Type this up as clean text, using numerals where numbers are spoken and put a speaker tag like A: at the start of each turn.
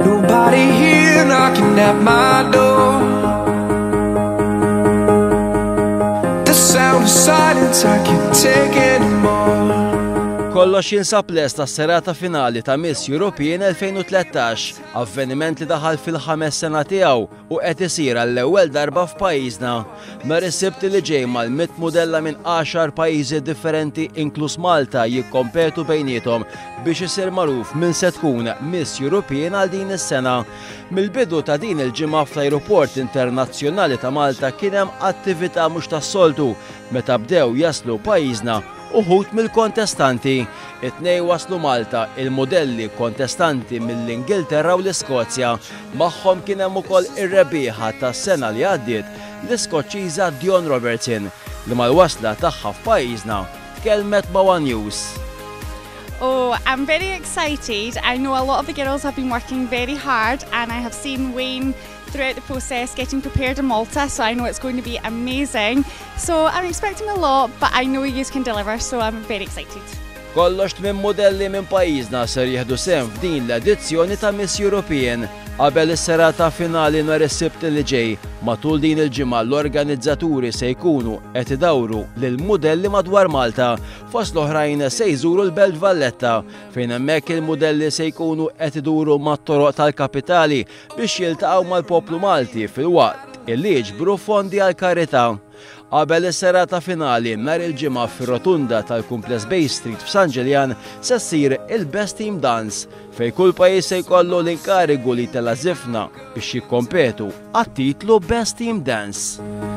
A: Nobody here knocking at my door. The sound of silence, I can't take anymore.
B: Kollox jinsab lest tas-serata finali ta' Miss European 2013, avveniment li daħal fil-5 sena tiegħu u qed isir għall-ewwel darba f'pajjiżna. Nhar is-Sibt li ġej mal-100 mudella minn 10 pajjiżi differenti inkluż Malta jikkompetu bejniethom biex isir magħruf min se tkun Miss European għal din is-sena. Mill-bidu ta' din il-ġimgħa fl-Ajruport Internazzjonali ta' Malta kien hemm attività mhux tas-soltu meta bdew jaslu pajjiżna uħud mill-kontestanti. It-tnejn waslu Malta, il-modelli kontestanti mill-Ingilterra u l-Iskozja. Magħhom kien hemm ukoll ir-rebbieħa tas-sena li għaddiet, l-Iskoċċiża Dionne Robertson, li mal-wasla tagħha f'pajjiżna tkellmet ma' One News.
C: Oh, I'm very excited. I know a lot of the girls have been working very hard, and I have seen Wayne throughout the process getting prepared in Malta, so I know it's going to be amazing. So I'm expecting a lot, but I know you can deliver, so I'm very excited.
B: Kollox minn modelli minn pajjiżna ser jieħdu sehem f'din l-edizzjoni ta' Miss European. Qabel is-serata finali nhar is-Sibt li ġej, matul din il-ġimgħa l-organizzaturi se jkunu qed idawru lil mudelli madwar Malta, fost l-oħrajn se jżuru l-Belt Valletta, fejn hemmhekk il-mudelli se jkunu qed iduru mat-toroq tal-kapitali biex jiltaqgħu mal-poplu Malti filwaqt illi jiġbru fondi għall-karità. Qabel is-serata finali nhar il-ġimgħa fir-rotunda tal-Kumpless Bay Street f'San Ġiljan se ssir il-Best Team Dance fejn kull pajjiż se jkollu l-inkarigu li telgħażifna biex jikkompetu għat-titlu Best Team Dance.